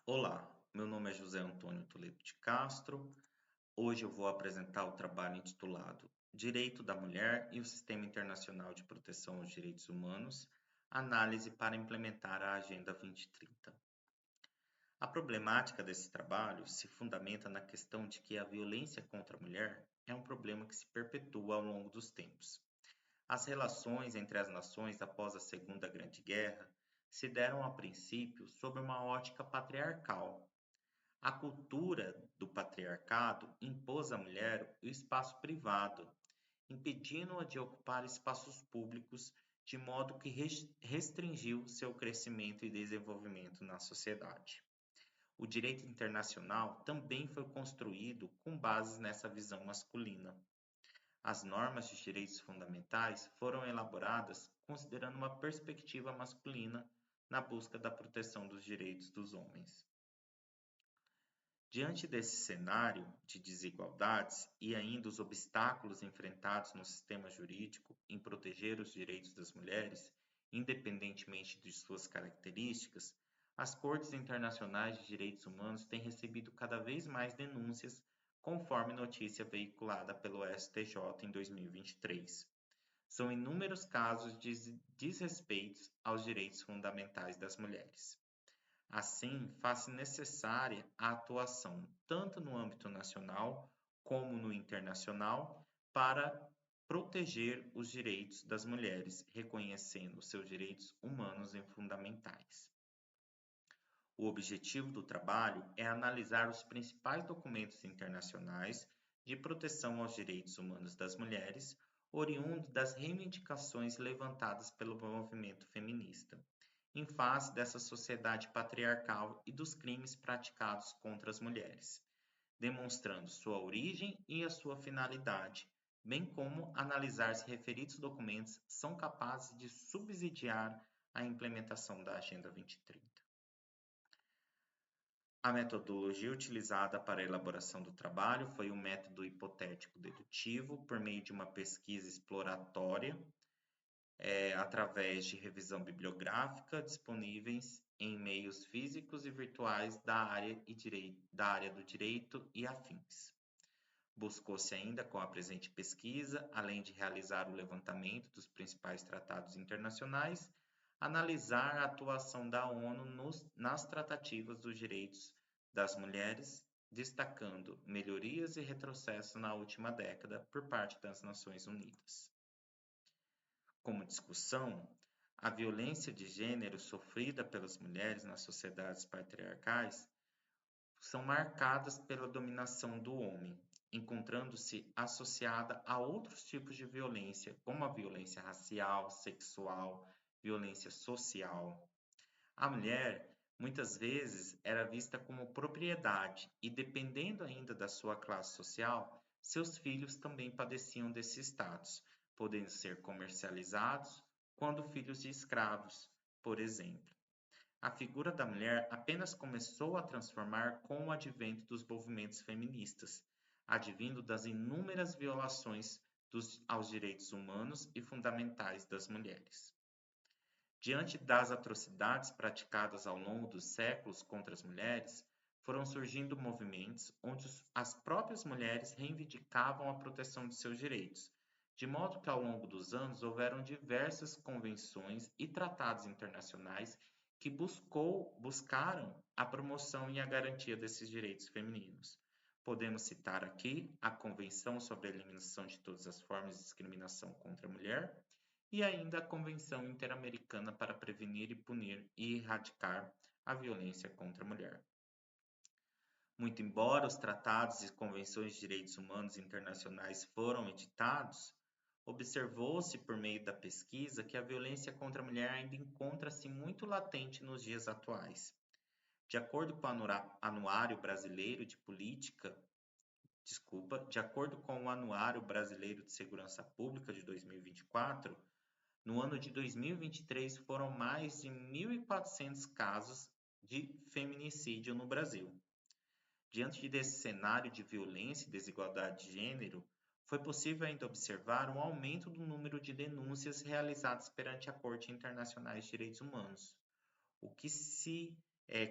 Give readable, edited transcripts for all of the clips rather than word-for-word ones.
Olá, meu nome é José Antônio Toledo de Castro. Hoje eu vou apresentar o trabalho intitulado Direito da Mulher e o Sistema Internacional de Proteção aos Direitos Humanos, análise para implementar a Agenda 2030. A problemática desse trabalho se fundamenta na questão de que a violência contra a mulher é um problema que se perpetua ao longo dos tempos. As relações entre as nações após a Segunda Grande Guerra se deram a princípio sob uma ótica patriarcal. A cultura do patriarcado impôs à mulher o espaço privado, impedindo-a de ocupar espaços públicos, de modo que restringiu seu crescimento e desenvolvimento na sociedade. O direito internacional também foi construído com bases nessa visão masculina. As normas de direitos fundamentais foram elaboradas considerando uma perspectiva masculina na busca da proteção dos direitos dos homens. Diante desse cenário de desigualdades e ainda os obstáculos enfrentados no sistema jurídico em proteger os direitos das mulheres, independentemente de suas características, as Cortes Internacionais de Direitos Humanos têm recebido cada vez mais denúncias, conforme notícia veiculada pelo STJ em 2023. São inúmeros casos de desrespeitos aos direitos fundamentais das mulheres. Assim, faz-se necessária a atuação tanto no âmbito nacional como no internacional para proteger os direitos das mulheres, reconhecendo seus direitos humanos e fundamentais. O objetivo do trabalho é analisar os principais documentos internacionais de proteção aos direitos humanos das mulheres, oriundos das reivindicações levantadas pelo movimento feminista em face dessa sociedade patriarcal e dos crimes praticados contra as mulheres, demonstrando sua origem e a sua finalidade, bem como analisar se referidos documentos são capazes de subsidiar a implementação da Agenda 2030. A metodologia utilizada para a elaboração do trabalho foi o método hipotético-dedutivo, por meio de uma pesquisa exploratória através de revisão bibliográfica disponíveis em meios físicos e virtuais da área do direito e afins. Buscou-se ainda com a presente pesquisa, além de realizar o levantamento dos principais tratados internacionais, analisar a atuação da ONU nas tratativas dos direitos das mulheres, destacando melhorias e retrocessos na última década por parte das Nações Unidas. Como discussão, a violência de gênero sofrida pelas mulheres nas sociedades patriarcais são marcadas pela dominação do homem, encontrando-se associada a outros tipos de violência, como a violência racial, sexual, violência social. A mulher, muitas vezes, era vista como propriedade e, dependendo ainda da sua classe social, seus filhos também padeciam desse status, podendo ser comercializados quando filhos de escravos, por exemplo. A figura da mulher apenas começou a transformar com o advento dos movimentos feministas, advindo das inúmeras violações aos direitos humanos e fundamentais das mulheres. Diante das atrocidades praticadas ao longo dos séculos contra as mulheres, foram surgindo movimentos onde as próprias mulheres reivindicavam a proteção de seus direitos, de modo que ao longo dos anos houveram diversas convenções e tratados internacionais que buscaram a promoção e a garantia desses direitos femininos. Podemos citar aqui a Convenção sobre a Eliminação de Todas as Formas de Discriminação contra a Mulher e ainda a Convenção Interamericana para Prevenir e Punir e Erradicar a Violência contra a Mulher. Muito embora os tratados e convenções de direitos humanos internacionais foram editados, observou-se por meio da pesquisa que a violência contra a mulher ainda encontra-se muito latente nos dias atuais. De acordo com o Anuário Brasileiro de Política, de acordo com o Anuário Brasileiro de Segurança Pública de 2024, no ano de 2023 foram mais de 1.400 casos de feminicídio no Brasil. Diante desse cenário de violência e desigualdade de gênero, foi possível ainda observar um aumento do número de denúncias realizadas perante a Corte Internacional de Direitos Humanos, o que se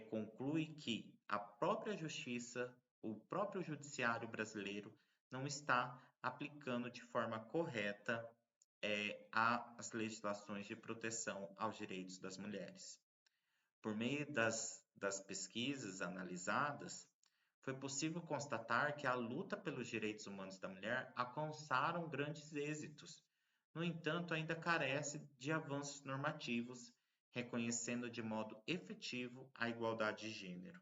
conclui que a própria justiça, o próprio judiciário brasileiro não está aplicando de forma correta as legislações de proteção aos direitos das mulheres. Por meio das pesquisas analisadas, foi possível constatar que a luta pelos direitos humanos da mulher alcançaram grandes êxitos. No entanto, ainda carece de avanços normativos, reconhecendo de modo efetivo a igualdade de gênero.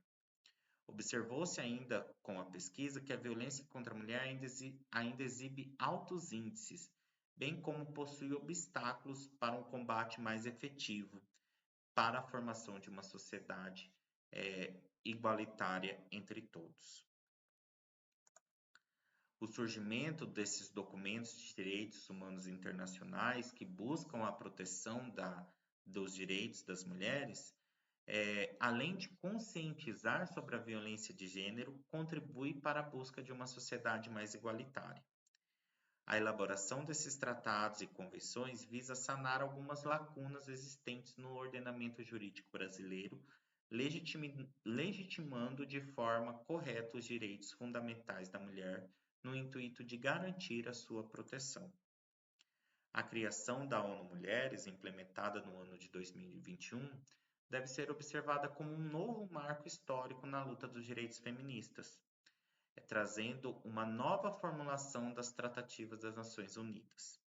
Observou-se ainda com a pesquisa que a violência contra a mulher ainda exibe altos índices, bem como possui obstáculos para um combate mais efetivo, para a formação de uma sociedade igualitária entre todos. O surgimento desses documentos de direitos humanos internacionais que buscam a proteção dos direitos das mulheres, além de conscientizar sobre a violência de gênero, contribui para a busca de uma sociedade mais igualitária. A elaboração desses tratados e convenções visa sanar algumas lacunas existentes no ordenamento jurídico brasileiro, legitimando de forma correta os direitos fundamentais da mulher, no intuito de garantir a sua proteção. A criação da ONU Mulheres, implementada no ano de 2021, deve ser observada como um novo marco histórico na luta dos direitos feministas, trazendo uma nova formulação das tratativas das Nações Unidas.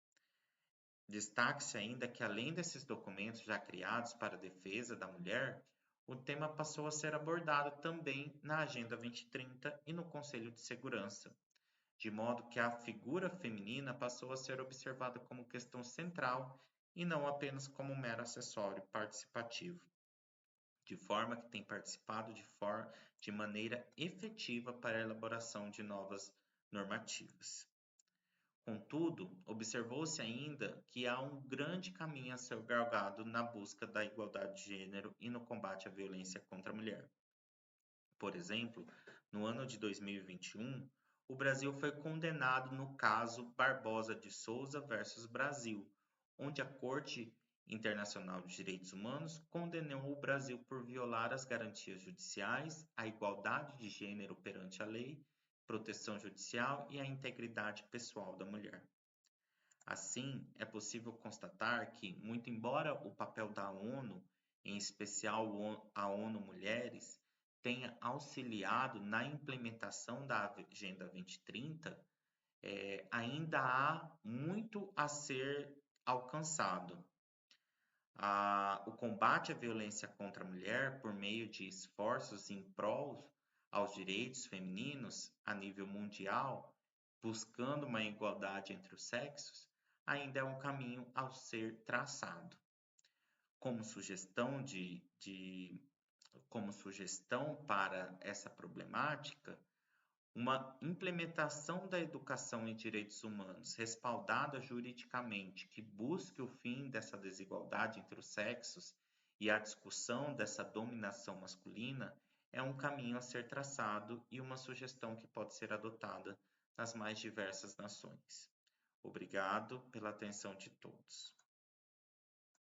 Destaque-se ainda que, além desses documentos já criados para a defesa da mulher, o tema passou a ser abordado também na Agenda 2030 e no Conselho de Segurança, de modo que a figura feminina passou a ser observada como questão central e não apenas como um mero acessório participativo, de forma que tem participado de maneira efetiva para a elaboração de novas normativas. Contudo, observou-se ainda que há um grande caminho a ser galgado na busca da igualdade de gênero e no combate à violência contra a mulher. Por exemplo, no ano de 2021, o Brasil foi condenado no caso Barbosa de Souza versus Brasil, onde a Corte Internacional de Direitos Humanos condenou o Brasil por violar as garantias judiciais, a igualdade de gênero perante a lei, proteção judicial e a integridade pessoal da mulher. Assim, é possível constatar que, muito embora o papel da ONU, em especial a ONU Mulheres, tenha auxiliado na implementação da Agenda 2030, ainda há muito a ser alcançado. O combate à violência contra a mulher por meio de esforços em prol aos direitos femininos a nível mundial, buscando uma igualdade entre os sexos, ainda é um caminho a ser traçado. Como sugestão como sugestão para essa problemática, uma implementação da educação em direitos humanos respaldada juridicamente, que busque o fim dessa desigualdade entre os sexos e a discussão dessa dominação masculina, é um caminho a ser traçado e uma sugestão que pode ser adotada nas mais diversas nações. Obrigado pela atenção de todos.